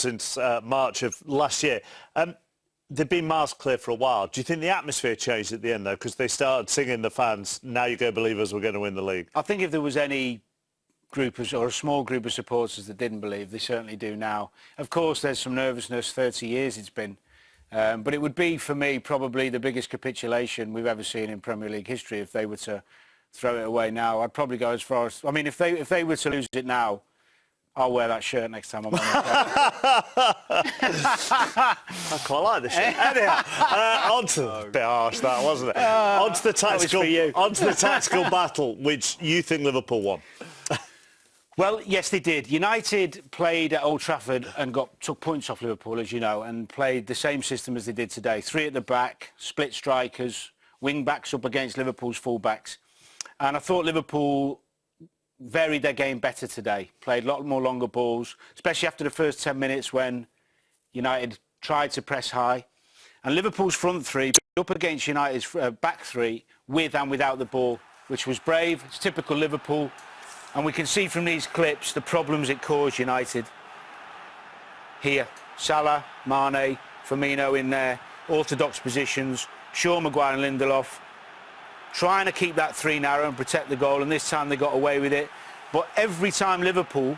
since March of last year. They've been miles clear for a while. Do you think the atmosphere changed at the end, though? Because they started singing the fans, now you go believers, we're going to win the league. I think if there was any group or a small group of supporters that didn't believe, they certainly do now. Of course, there's some nervousness, 30 years it's been. But it would be, for me, probably the biggest capitulation we've ever seen in Premier League history if they were to throw it away now. I'd probably go as far as... I mean, if they were to lose it now, I'll wear that shirt next time I'm on the I quite like the shirt. Anyhow, a bit harsh that, wasn't it? Onto the tactical battle, which you think Liverpool won. Well, yes, they did. United played at Old Trafford and took points off Liverpool, as you know, and played the same system as they did today. 3 at the back, split strikers, wing-backs up against Liverpool's full-backs. And I thought Liverpool varied their game better today, played a lot more longer balls, especially after the first 10 minutes when United tried to press high. And Liverpool's front three up against United's back three with and without the ball, which was brave. It's typical Liverpool. And we can see from these clips the problems it caused United. Here, Salah, Mane, Firmino in their orthodox positions, Shaw, Maguire and Lindelof, trying to keep that 3 narrow and protect the goal, and this time they got away with it. But every time Liverpool,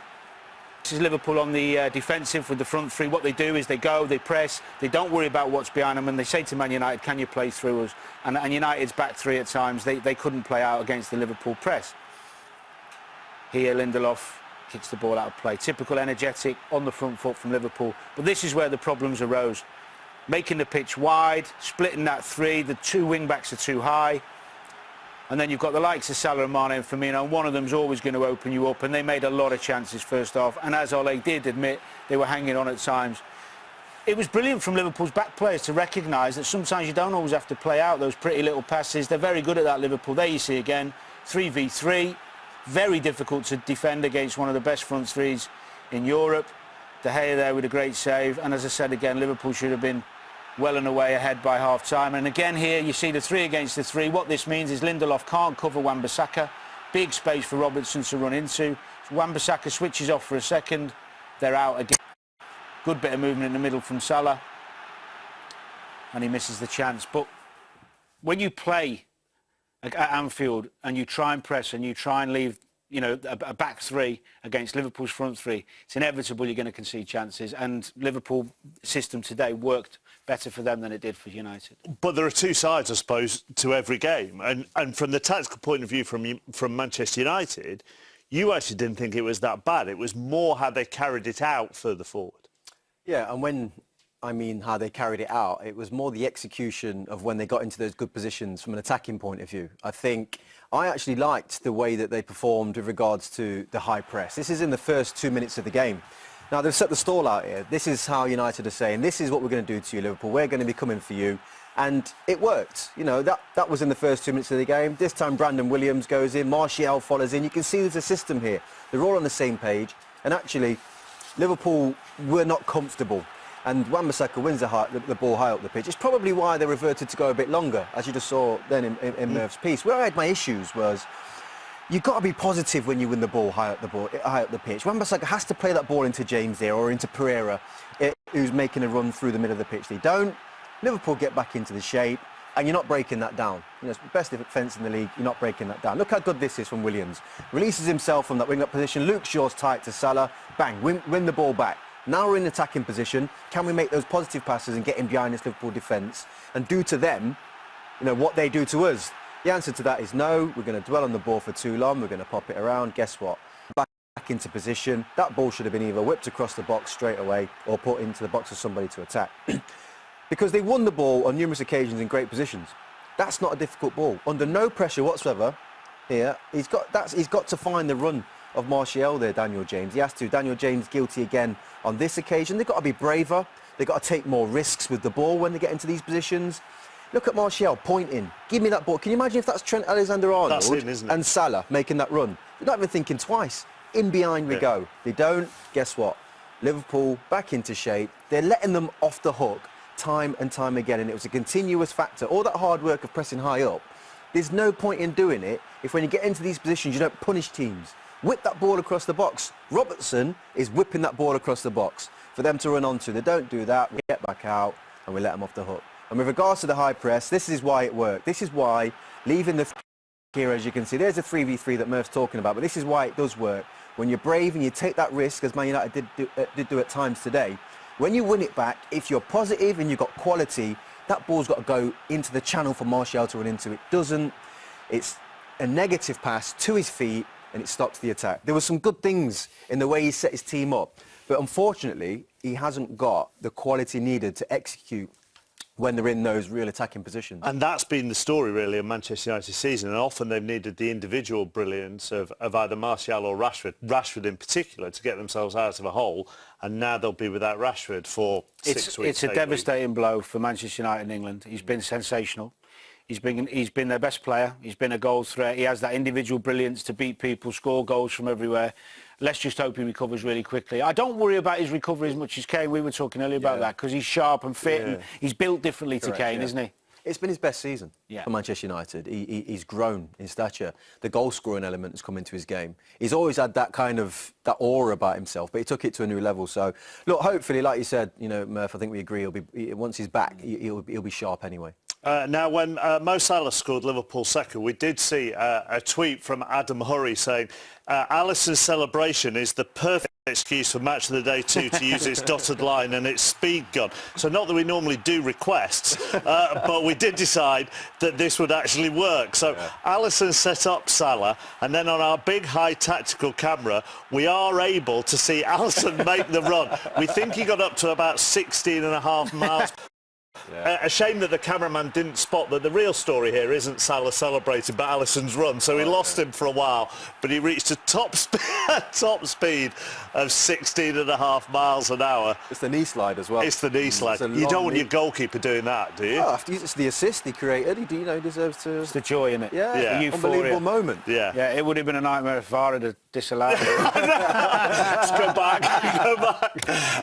this is Liverpool on the defensive with the front three, what they do is they go, they press, they don't worry about what's behind them, and they say to Man United, can you play through us? And United's back three at times, they couldn't play out against the Liverpool press. Here, Lindelof kicks the ball out of play. Typical energetic, on the front foot from Liverpool. But this is where the problems arose. Making the pitch wide, splitting that 3, the 2 wing-backs are too high. And then you've got the likes of Salah and Mane and Firmino, and one of them's always going to open you up, and they made a lot of chances first half. And as Ole did admit, they were hanging on at times. It was brilliant from Liverpool's back players to recognise that sometimes you don't always have to play out those pretty little passes. They're very good at that, Liverpool. There you see again, 3v3. Very difficult to defend against one of the best front threes in Europe. De Gea there with a great save. And as I said again, Liverpool should have been well and away ahead by half-time. And again here, you see the 3 against the 3. What this means is Lindelof can't cover Wan-Bissaka. Big space for Robertson to run into. So Wan-Bissaka switches off for a second. They're out again. Good bit of movement in the middle from Salah. And he misses the chance. But when you play at Anfield and you try and press and you try and leave, you know, a back 3 against Liverpool's front 3, it's inevitable you're going to concede chances. And Liverpool system today worked better for them than it did for United. But there are 2 sides, I suppose, to every game. And from the tactical point of view from Manchester United, you actually didn't think it was that bad. It was more how they carried it out further forward. Yeah, and when I mean how they carried it out, it was more the execution of when they got into those good positions from an attacking point of view. I think I actually liked the way that they performed with regards to the high press. This is in the first 2 minutes of the game. Now, they've set the stall out here. This is how United are saying, this is what we're going to do to you, Liverpool. We're going to be coming for you. And it worked. You know, that was in the first 2 minutes of the game. This time, Brandon Williams goes in, Martial follows in. You can see there's a system here. They're all on the same page. And actually, Liverpool were not comfortable. And Wan-Bissaka wins the ball high up the pitch. It's probably why they reverted to go a bit longer, as you just saw then in Merv's piece. Where I had my issues was, you've got to be positive when you win the ball high up the pitch. Wan-Bissaka has to play that ball into James there or into Pereira, who's making a run through the middle of the pitch. They don't. Liverpool get back into the shape, and you're not breaking that down. You know, it's the best defence in the league. You're not breaking that down. Look how good this is from Williams. Releases himself from that wing-up position. Luke Shaw's tight to Salah. Bang, win the ball back. Now we're in attacking position. Can we make those positive passes and get in behind this Liverpool defence and do to them, you know, what they do to us? The answer to that is no. We're going to dwell on the ball for too long. We're going to pop it around. Guess what? Back into position. That ball should have been either whipped across the box straight away or put into the box for somebody to attack. Because they won the ball on numerous occasions in great positions. That's not a difficult ball. Under no pressure whatsoever here, he's got to find the run of Martial there, Daniel James. He has to. Daniel James guilty again on this occasion. They've got to be braver. They've got to take more risks with the ball when they get into these positions. Look at Martial pointing. Give me that ball. Can you imagine if that's Trent Alexander-Arnold and Salah making that run? They're not even thinking twice. In behind we go. They don't. Guess what? Liverpool back into shape. They're letting them off the hook time and time again, and it was a continuous factor. All that hard work of pressing high up, there's no point in doing it if when you get into these positions you don't punish teams. Whip that ball across the box. Robertson is whipping that ball across the box. for them to run onto. They don't do that. We get back out and we let them off the hook. And with regards to the high press, this is why it worked. This is why leaving the here, as you can see, there's a 3v3 that Murph's talking about, but this is why it does work. When you're brave and you take that risk, as Man United did do at times today, when you win it back, if you're positive and you've got quality, that ball's got to go into the channel for Martial to run into. It doesn't. It's a negative pass to his feet and it stops the attack. There were some good things in the way he set his team up, but unfortunately, he hasn't got the quality needed to execute when they're in those real attacking positions. And that's been the story, really, of Manchester United's season. And often they've needed the individual brilliance of either Martial or Rashford in particular, to get themselves out of a hole. And now they'll be without Rashford for 6 weeks. It's a devastating blow for Manchester United in England. He's been sensational. He's been their best player. He's been a goal threat. He has that individual brilliance to beat people, score goals from everywhere. Let's just hope he recovers really quickly. I don't worry about his recovery as much as Kane. We were talking earlier about that, because he's sharp and fit and he's built differently to Kane, isn't he? It's been his best season for Manchester United. He's grown in stature. The goal-scoring element has come into his game. He's always had that kind of that aura about himself, but he took it to a new level. So, look, hopefully, like you said, you know, Murph, I think we agree. Once he's back, he'll be sharp anyway. Now, when Mo Salah scored Liverpool's second, we did see a tweet from Adam Hurrey saying, Alisson's celebration is the perfect excuse for Match of the Day 2 to use its dotted line and its speed gun. So not that we normally do requests, but we did decide that this would actually work. So Alisson set up Salah, and then on our big high tactical camera, we are able to see Alisson make the run. We think he got up to about 16.5 miles. A shame that the cameraman didn't spot that the real story here isn't Salah celebrating, but Alisson's run. So we lost him for a while, but he reached a top speed of 16.5 miles an hour. It's the knee slide as well. It's the knee slide. You don't want your goalkeeper doing that, do you? Oh, it's the assist he created. He deserves to... It's the joy in it. Yeah. Unbelievable moment. Yeah, it would have been a nightmare if VAR had disallowed it. Let's go back.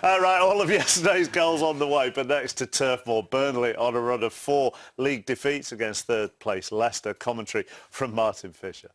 All right, all of yesterday's goals on the way, but next to Turf Moor, Burnley on a run of 4 league defeats against third place Leicester. Commentary from Martin Fisher.